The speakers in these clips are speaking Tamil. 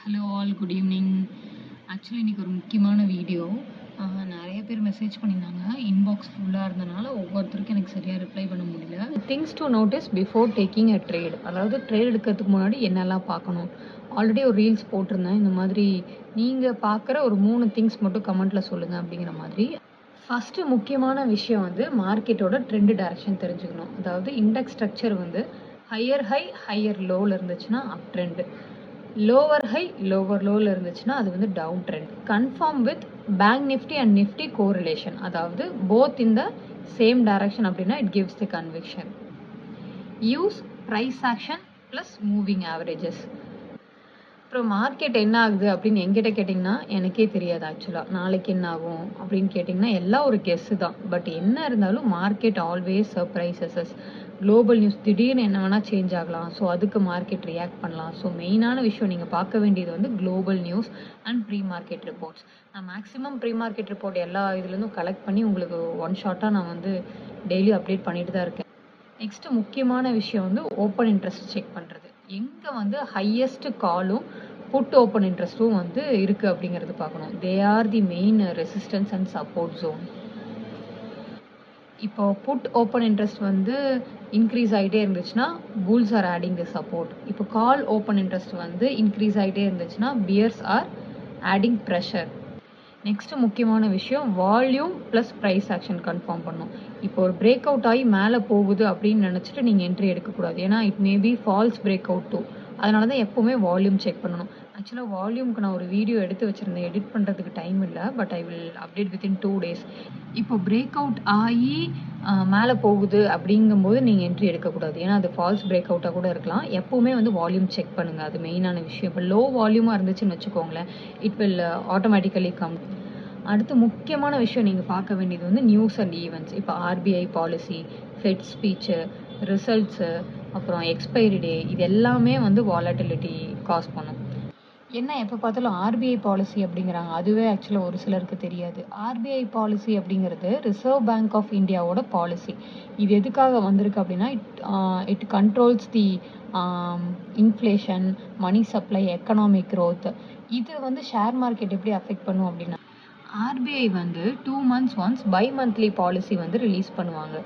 Hello all, good evening. Actually இன்றைக்கி ஒரு முக்கியமான வீடியோ. நிறைய பேர் மெசேஜ் பண்ணியிருந்தாங்க. இன்பாக்ஸ் ஃபுல்லாக இருந்தனால ஒவ்வொருத்தருக்கும் எனக்கு சரியாக ரிப்ளை பண்ண முடியல. Things to notice before taking a trade, அதாவது ட்ரேட் எடுக்கிறதுக்கு முன்னாடி என்னெல்லாம் பார்க்கணும். ஆல்ரெடி ஒரு ரீல்ஸ் போட்டிருந்தேன். இந்த மாதிரி நீங்கள் பார்க்குற ஒரு 3 திங்ஸ் மட்டும் கமெண்ட்டில் சொல்லுங்கள் அப்படிங்கிற மாதிரி. ஃபஸ்ட்டு முக்கியமான விஷயம் வந்து மார்க்கெட்டோட ட்ரெண்டு டைரக்ஷன் தெரிஞ்சுக்கணும். அதாவது இண்டெக்ஸ் ஸ்ட்ரக்சர் வந்து ஹையர் ஹை ஹையர் லோவில் இருந்துச்சுன்னா up trend, lower high lower லோவில் இருந்துச்சுன்னா அது வந்து down trend. Confirm with Bank Nifty and Nifty correlation, அதாவது போத் இந்த சேம் டைரக்ஷன் அப்படின்னா it gives the conviction. Use price action plus moving averages. அப்புறம் மார்க்கெட் என்ன ஆகுது அப்படின்னு எங்கிட்ட கேட்டிங்கன்னா எனக்கே தெரியாது. ஆக்சுவலாக நாளைக்கு என்ன ஆகும் அப்படின்னு கேட்டிங்கன்னா எல்லாம் ஒரு கெஸ்ஸு தான். பட் என்ன இருந்தாலும் மார்க்கெட் ஆல்வேஸ் சர்ப்ரைசஸஸ். குளோபல் நியூஸ் திடீர்னு என்ன வேணால் சேஞ்ச் ஆகலாம். ஸோ அதுக்கு மார்க்கெட் ரியாக்ட் பண்ணலாம். ஸோ மெயினான விஷயம் நீங்கள் பார்க்க வேண்டியது வந்து global news and pre market reports. நான் மேக்ஸிமம் ப்ரீ மார்க்கெட் ரிப்போர்ட் எல்லா இதுலேருந்தும் கலெக்ட் பண்ணி உங்களுக்கு ஒன் ஷாட்டாக நான் வந்து டெய்லி அப்டேட் பண்ணிட்டு தான் இருக்கேன். நெக்ஸ்ட்டு முக்கியமான விஷயம் வந்து ஓப்பன் இன்ட்ரெஸ்ட் செக் பண்ணுறது. எங்கே வந்து ஹையஸ்ட் காலும் புட் ஓப்பன் இன்ட்ரெஸ்ட்டும் வந்து இருக்குது அப்படிங்கிறது பார்க்கணும். They are the main resistance and support zone. இப்போ புட் ஓப்பன் இன்ட்ரெஸ்ட் வந்து இன்க்ரீஸ் ஆகிட்டே இருந்துச்சுன்னா bulls are adding the support. இப்போ கால் ஓப்பன் இன்ட்ரெஸ்ட் வந்து இன்க்ரீஸ் ஆகிட்டே இருந்துச்சுன்னா bears are adding pressure. Next முக்கியமான விஷயம் volume plus price action confirm பண்ணும். இப்போ ஒரு பிரேக் அவுட் ஆகி மேலே போகுது அப்படின்னு நினச்சிட்டு நீங்கள் என்ட்ரி எடுக்கக்கூடாது. ஏன்னா it maybe false break out too. அதனால தான் எப்போவுமே வால்யூம் செக் பண்ணணும். ஆக்சுவலாக வால்யூமுக்கு நான் ஒரு வீடியோ எடுத்து வச்சுருந்தேன். எடிட் பண்ணுறதுக்கு டைம் இல்லை. But I will update within 2 days. இப்போ பிரேக் அவுட் ஆகி மேலே போகுது அப்படிங்கும்போது நீங்கள் என்ட்ரி எடுக்கக்கூடாது. ஏன்னா அது ஃபால்ஸ் பிரேக் அவுட்டாக கூட இருக்கலாம். எப்போவுமே வந்து வால்யூம் செக் பண்ணுங்கள். அது மெயினான விஷயம். இப்போ லோ வால்யூமாக இருந்துச்சுன்னு வச்சுக்கோங்களேன், இட் வில் ஆட்டோமேட்டிக்கலி கம். அடுத்து முக்கியமான விஷயம் நீங்கள் பார்க்க வேண்டியது வந்து நியூஸ் அண்ட் ஈவெண்ட்ஸ். இப்போ RBI policy, fed speech, results, அப்புறம் எக்ஸ்பைரி டே, இது எல்லாமே வந்து வாலட்டிலிட்டி காஸ் பண்ணும். என்ன எப்போ பார்த்தாலும் ஆர்பிஐ பாலிசி அப்படிங்கிறாங்க. அதுவே ஆக்சுவலாக ஒரு சிலருக்கு தெரியாது. ஆர்பிஐ பாலிசி அப்படிங்கிறது ரிசர்வ் பேங்க் ஆஃப் இந்தியாவோட பாலிசி. இது எதுக்காக வந்திருக்கு அப்படின்னா it controls the inflation, money supply, economic growth. இது வந்து ஷேர் மார்க்கெட் எப்படி அஃபெக்ட் பண்ணும் அப்படின்னா ஆர்பிஐ வந்து 2 months once bimonthly policy வந்து ரிலீஸ் பண்ணுவாங்க.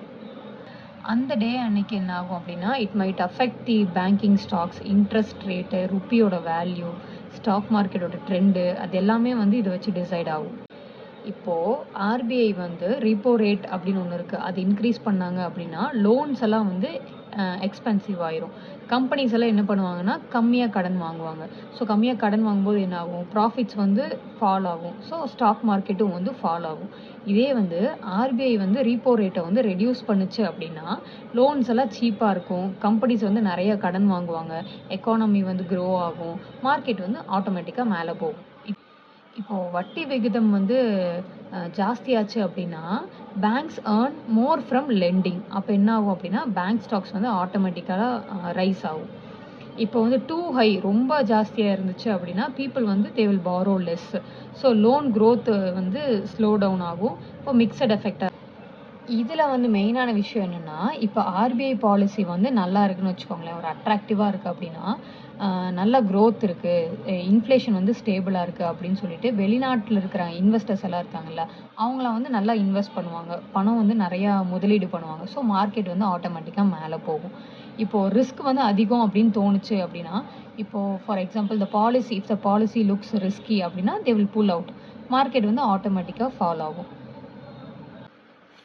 அந்த டே அன்னைக்கு என்ன ஆகும் அப்படின்னா it might affect the banking stocks, interest rate, ருப்பியோட வேல்யூ, ஸ்டாக் மார்க்கெட்டோட ட்ரெண்டு, அது எல்லாமே வந்து இதை வச்சு டிசைட் ஆகும். இப்போது ஆர்பிஐ வந்து ரீப்போ ரேட் அப்படின்னு ஒன்று இருக்குது. அது இன்க்ரீஸ் பண்ணாங்க அப்படின்னா லோன்ஸ் எல்லாம் வந்து எக்ஸ்பென்சிவ் ஆயிரும். கம்பெனிஸ் எல்லாம் என்ன பண்ணுவாங்கன்னா கம்மியாக கடன் வாங்குவாங்க. ஸோ கம்மியாக கடன் வாங்கும்போது என்ன ஆகும், ப்ராஃபிட்ஸ் வந்து ஃபால் ஆகும். ஸோ ஸ்டாக் மார்க்கெட்டும் வந்து ஃபால் ஆகும். இதே வந்து ஆர்பிஐ வந்து ரீப்போ ரேட்டை வந்து ரெடியூஸ் பண்ணுச்சு அப்படின்னா லோன்ஸ் எல்லாம் சீப்பாக இருக்கும். கம்பெனிஸ் வந்து நிறைய கடன் வாங்குவாங்க. எக்கானமி வந்து க்ரோ ஆகும். மார்க்கெட் வந்து ஆட்டோமேட்டிக்காக மேலே போகும். இப்போது வட்டி விகிதம் வந்து ஜாஸ்தியாச்சு அப்படின்னா banks earn more from lending. அப்போ என்ன ஆகும் அப்படின்னா பேங்க் ஸ்டாக்ஸ் வந்து ஆட்டோமேட்டிக்காக ரைஸ் ஆகும். இப்போ வந்து டூ ஹை ரொம்ப ஜாஸ்தியாக இருந்துச்சு அப்படின்னா பீப்புள் வந்து they will borrow less. So loan growth வந்து ஸ்லோ டவுன் ஆகும். இப்போ மிக்சட் எஃபெக்டாக. இதில் வந்து மெயினான விஷயம் என்னென்னா இப்போ ஆர்பிஐ பாலிசி வந்து நல்லா இருக்குன்னு வச்சுக்கோங்களேன், ஒரு அட்ராக்டிவாக இருக்குது அப்படின்னா நல்ல க்ரோத் இருக்குது, இன்ஃப்ளேஷன் வந்து ஸ்டேபிளாக இருக்குது அப்படின்னு சொல்லிட்டு வெளிநாட்டில் இருக்கிற இன்வெஸ்டர்ஸ் எல்லாம் இருக்காங்கல்ல, அவங்களாம் வந்து நல்லா இன்வெஸ்ட் பண்ணுவாங்க. பணம் வந்து நிறையா முதலீடு பண்ணுவாங்க. ஸோ மார்க்கெட் வந்து ஆட்டோமேட்டிக்காக மேலே போகும். இப்போது ரிஸ்க் வந்து அதிகம் அப்படின்னு தோணுச்சு அப்படின்னா இப்போது for example if the policy looks risky அப்படின்னா they will pull out. Market வந்து ஆட்டோமேட்டிக்காக ஃபால் ஆகும்.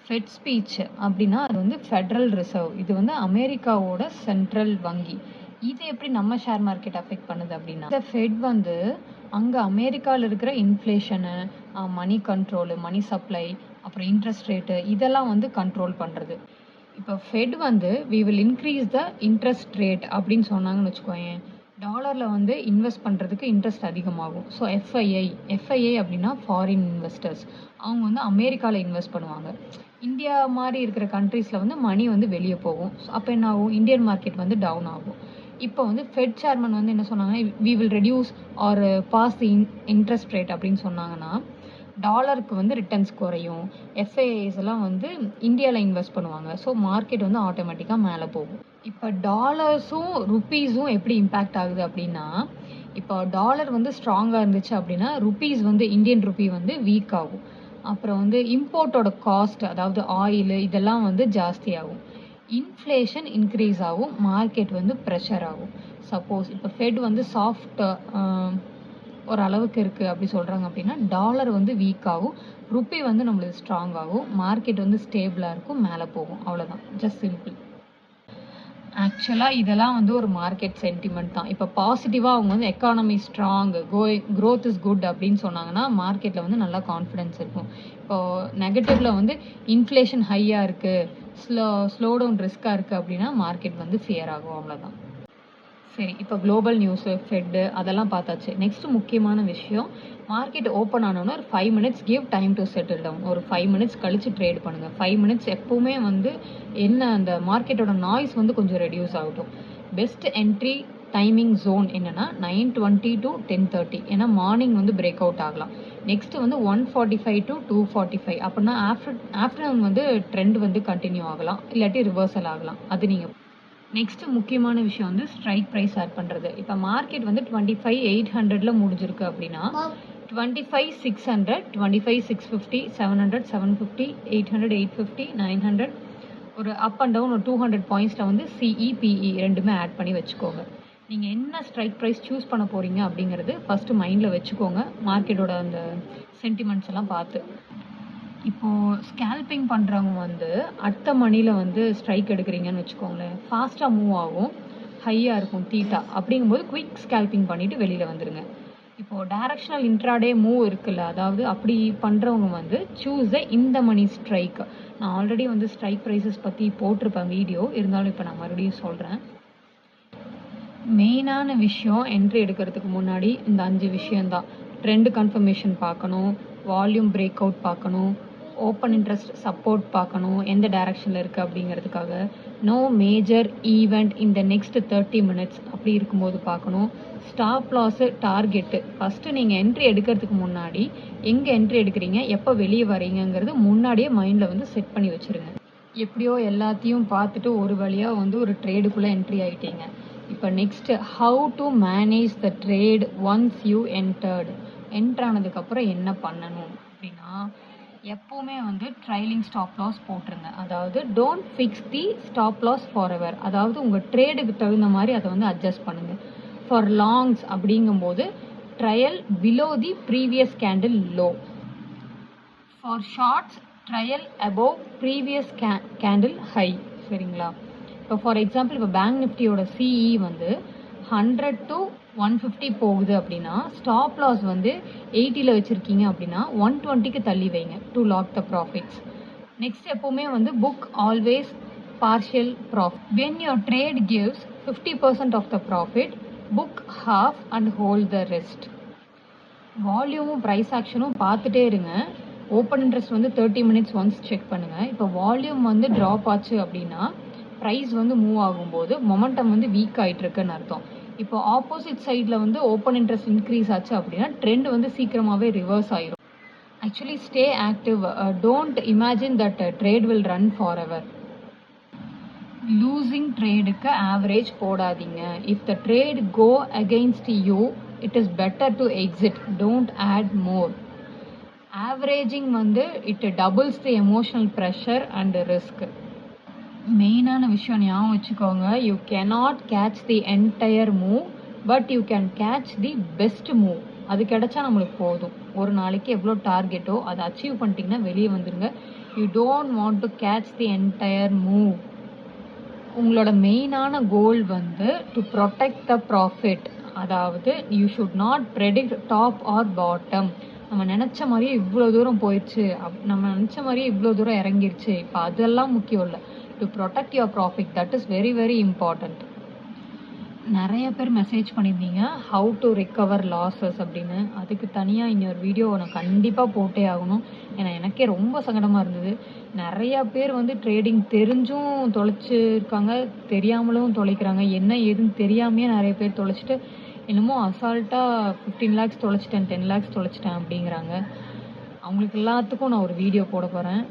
ஃபெட் ஸ்பீச் அப்படின்னா அது வந்து ஃபெட்ரல் ரிசர்வ். இது வந்து அமெரிக்காவோட சென்ட்ரல் வங்கி. இது எப்படி நம்ம ஷேர் மார்க்கெட் அஃபெக்ட் பண்ணுது அப்படின்னா இந்த ஃபெட் வந்து அங்கே அமெரிக்காவில் இருக்கிற inflation, money control, money supply, அப்புறம் இன்ட்ரெஸ்ட் ரேட்டு, இதெல்லாம் வந்து கண்ட்ரோல் பண்ணுறது. இப்போ ஃபெட் வந்து we will increase the interest rate அப்படின்னு சொன்னாங்கன்னு வச்சுக்கோங்க, டாலரில் வந்து இன்வெஸ்ட் பண்ணுறதுக்கு இன்ட்ரெஸ்ட் அதிகமாகும். ஸோ எஃப்ஐஐ அப்படின்னா ஃபாரின் இன்வெஸ்டர்ஸ், அவங்க வந்து அமெரிக்காவில் இன்வெஸ்ட் பண்ணுவாங்க. இந்தியா மாதிரி இருக்கிற கண்ட்ரீஸில் வந்து மணி வந்து வெளியே போகும். அப்போ என்ன ஆகும், இந்தியன் மார்க்கெட் வந்து டவுன் ஆகும். இப்போ வந்து ஃபெட் சேர்மன் வந்து என்ன சொன்னாங்கன்னா we will reduce or pause the interest rate அப்படின்னு சொன்னாங்கன்னா டாலருக்கு வந்து ரிட்டர்ன்ஸ் குறையும். எஃப்ஐஐஸ் எல்லாம் வந்து இந்தியாவில் இன்வெஸ்ட் பண்ணுவாங்க. ஸோ மார்க்கெட் வந்து ஆட்டோமேட்டிக்காக மேலே போகும். இப்போ டாலர்ஸும் ருப்பீஸும் எப்படி இம்பேக்ட் ஆகுது அப்படின்னா இப்போ டாலர் வந்து ஸ்ட்ராங்காக இருந்துச்சு அப்படின்னா ருப்பீஸ் வந்து இந்தியன் ருப்பி வந்து வீக் ஆகும். அப்புறம் வந்து இம்போர்ட்டோட காஸ்ட், அதாவது ஆயில் இதெல்லாம் வந்து ஜாஸ்தி ஆகும். இன்ஃப்ளேஷன் இன்க்ரீஸ் ஆகும், மார்க்கெட் வந்து ப்ரெஷர் ஆகும். சப்போஸ் இப்போ ஃபெட் வந்து சாஃப்ட் ஒரு அளவுக்கு இருக்குது அப்படி சொல்கிறாங்க அப்படின்னா டாலர் வந்து வீக் ஆகும், ருப்பி வந்து நம்மளுக்கு ஸ்ட்ராங் ஆகும், மார்க்கெட் வந்து ஸ்டேபிளாக இருக்கும், மேலே போகும். அவ்வளோதான், ஜஸ்ட் சிம்பிள். ஆக்சுவலாக இதெல்லாம் வந்து ஒரு மார்க்கெட் சென்டிமெண்ட் தான். இப்போ பாசிட்டிவாக அவங்க வந்து economy strong, growth is good அப்படின்னு சொன்னாங்கன்னா மார்க்கெட்டில் வந்து நல்லா கான்ஃபிடென்ஸ் இருக்கும். இப்போது நெகட்டிவில் வந்து இன்ஃப்ளேஷன் ஹையாக இருக்குது, ஸ்லோ டவுன் ரிஸ்க்காக இருக்குது அப்படின்னா மார்க்கெட் வந்து ஃபியர் ஆகும். அவ்வளோதான். சரி, இப்போ குளோபல் நியூஸு, ஃபெட்டு அதெல்லாம் பார்த்தாச்சு. நெக்ஸ்ட் முக்கியமான விஷயம், மார்க்கெட் ஓப்பன் ஆனோன்னா ஒரு 5 minutes give time to settle down. ஒரு 5 மினிட்ஸ் கழிச்சு ட்ரேட் பண்ணுங்கள். 5 மினிட்ஸ் எப்போவுமே வந்து என்ன அந்த மார்க்கெட்டோட நாய்ஸ் வந்து கொஞ்சம் ரெடியூஸ் ஆகட்டும். பெஸ்ட் என்ட்ரி டைமிங் ஜோன் என்னென்னா 9:20 to 10:30. ஏன்னா மார்னிங் வந்து பிரேக் அவுட் ஆகலாம். நெக்ஸ்ட் வந்து 1:45 to 2:45. அப்படின்னா ஆஃப்டர்நூன் வந்து ட்ரெண்ட் வந்து கண்டினியூ ஆகலாம், இல்லாட்டி ரிவர்சல் ஆகலாம். அது நீங்கள் நெக்ஸ்ட் முக்கியமான விஷயம் வந்து ஸ்ட்ரைக் ப்ரைஸ் ஆட் பண்ணுறது. இப்போ மார்க்கெட் வந்து 25,800 முடிஞ்சிருக்கு அப்படின்னா 25,600, 25,650, 700, 750, 800, 850, 900 ஒரு அப் அண்ட் டவுன் ஒரு 200 பாயிண்ட்ஸில் வந்து சிஇ பிஇ ரெண்டுமே ஆட் பண்ணி வச்சுக்கோங்க. நீங்கள் என்ன ஸ்ட்ரைக் ப்ரைஸ் சூஸ் பண்ண போகிறீங்க அப்படிங்கிறது ஃபஸ்ட்டு மைண்டில் வச்சுக்கோங்க, மார்க்கெட்டோட அந்த சென்டிமெண்ட்ஸ் எல்லாம் பார்த்து. இப்போது ஸ்கேல்பிங் பண்ணுறவங்க வந்து அடுத்த மணியில் வந்து ஸ்ட்ரைக் எடுக்கிறீங்கன்னு வச்சுக்கோங்களேன், ஃபாஸ்ட்டாக மூவ் ஆகும், ஹையாக இருக்கும் தீட்டா. அப்படிங்கும்போது குயிக் ஸ்கேல்பிங் பண்ணிவிட்டு வெளியில் வந்துடுங்க. இப்போது டைரக்ஷனல் இன்ட்ராடே மூவ் இருக்குல்ல, அதாவது அப்படி பண்ணுறவங்க வந்து சூஸ் இந்த மணி ஸ்ட்ரைக். நான் ஆல்ரெடி வந்து ஸ்ட்ரைக் ப்ரைஸஸ் பற்றி போட்டிருப்பேன் வீடியோ, இருந்தாலும் இப்போ நான் மறுபடியும் சொல்கிறேன். மெயினான விஷயம் என்ட்ரி எடுக்கிறதுக்கு முன்னாடி இந்த 5 விஷயந்தான். ட்ரெண்ட் கன்ஃபர்மேஷன் பார்க்கணும், வால்யூம் பிரேக் அவுட் பார்க்கணும், ஓப்பன் இன்ட்ரெஸ்ட் சப்போர்ட் பார்க்கணும், எந்த டைரக்ஷனில் இருக்குது அப்படிங்கிறதுக்காக, நோ மேஜர் ஈவெண்ட் இந்த நெக்ஸ்ட் 30 மினிட்ஸ் அப்படி இருக்கும்போது பார்க்கணும். ஸ்டாப் லாஸு, டார்கெட்டு ஃபஸ்ட்டு நீங்கள் என்ட்ரி எடுக்கிறதுக்கு முன்னாடி எங்கே என்ட்ரி எடுக்கிறீங்க, எப்போ வெளியே வரீங்கிறது முன்னாடியே மைண்டில் வந்து செட் பண்ணி வச்சுருங்க. எப்படியோ எல்லாத்தையும் பார்த்துட்டு ஒரு வழியாக வந்து ஒரு ட்ரேடுக்குள்ளே என்ட்ரி ஆகிட்டீங்க. இப்போ next how to manage the trade once you enter ஆனதுக்கப்புறம் என்ன பண்ணணும் அப்படின்னா, எப்போவுமே வந்து ட்ரைலிங் ஸ்டாப் லாஸ் போட்டுருங்க. அதாவது don't fix the stop loss forever. அதாவது உங்கள் ட்ரேடுக்கு தகுந்த மாதிரி அதை வந்து அட்ஜஸ்ட் பண்ணுங்கள். ஃபார் லாங்ஸ் அப்படிங்கும்போது trail below the previous candle low. For shorts trail above previous candle high. சரிங்களா? இப்போ ஃபார் எக்ஸாம்பிள் இப்போ பேங்க் நிஃப்டியோட சிஇ வந்து 100 to 150 போகுது அப்படின்னா ஸ்டாப் லாஸ் வந்து 80ல் வச்சுருக்கீங்க அப்படின்னா 120க்கு தள்ளி வைங்க to lock the profits. Next எப்போவுமே வந்து book always partial profit. When your trade gives 50% of the profit, book half and hold the rest. வால்யூமும் ப்ரைஸ் ஆக்ஷனும் பார்த்துட்டே இருங்க. ஓப்பன் இன்ட்ரெஸ்ட் வந்து 30 மினிட்ஸ் ஒன்ஸ் செக் பண்ணுங்கள். இப்போ வால்யூம் வந்து ட்ராப் ஆச்சு அப்படின்னா ப்ரைஸ் வந்து மூவ் ஆகும்போது மொமெண்டம் வந்து வீக் ஆகிட்டு இருக்குன்னு அர்த்தம். இப்போ ஆப்போசிட் சைடில் வந்து ஓப்பன் இன்ட்ரெஸ்ட் இன்க்ரீஸ் ஆச்சு அப்படின்னா ட்ரெண்ட் வந்து சீக்கிரமாகவே ரிவர்ஸ் ஆயிரும். Actually stay active, don't imagine that trade will run forever. Losing ட்ரேடுக்கு ஆவரேஜ் போடாதீங்க. If the trade go against you it is better to exit, don't add more. Averaging வந்து it doubles the emotional pressure and risk. மெயினான விஷயம் ஞாபகம் வச்சுக்கோங்க, you cannot catch the entire move but you can catch the best move. அது கிடைச்சா நம்மளுக்கு போதும். ஒரு நாளைக்கு எவ்வளோ டார்கெட்டோ அதை அச்சீவ் பண்ணிட்டீங்கன்னா வெளியே வந்துடுங்க. You don't want to catch the entire move. உங்களோட மெயினான கோல் வந்து டு ப்ரொடெக்ட் த ப்ராஃபிட். அதாவது you should not predict top or bottom. நம்ம நினச்ச மாதிரியே இவ்வளோ தூரம் போயிடுச்சு, நம்ம நினச்ச மாதிரியே இவ்வளோ தூரம் இறங்கிருச்சு, இப்போ அதெல்லாம் முக்கியம் இல்லை. To protect your profit, that is very very important. நிறைய பேர் மெசேஜ் பண்ணியிருந்தீங்க ஹவு டு ரிக்கவர் லாஸஸ் அப்படின்னு. அதுக்கு தனியாக இன்னொரு வீடியோ நான் கண்டிப்பாக போட்டே ஆகணும். ஏன்னா எனக்கே ரொம்ப சங்கடமாக இருந்தது. நிறையா பேர் வந்து ட்ரேடிங் தெரிஞ்சும் தொலைச்சிருக்காங்க, தெரியாமலும் தொலைக்கிறாங்க. என்ன ஏதுன்னு தெரியாமையே நிறைய பேர் தொலைச்சிட்டு என்னமோ அசால்ட்டாக 15 lakhs தொலைச்சிட்டேன், 10 lakhs தொலைச்சிட்டேன் அப்படிங்கிறாங்க. அவங்களுக்கு எல்லாத்துக்கும் நான் ஒரு வீடியோ போட போகிறேன்.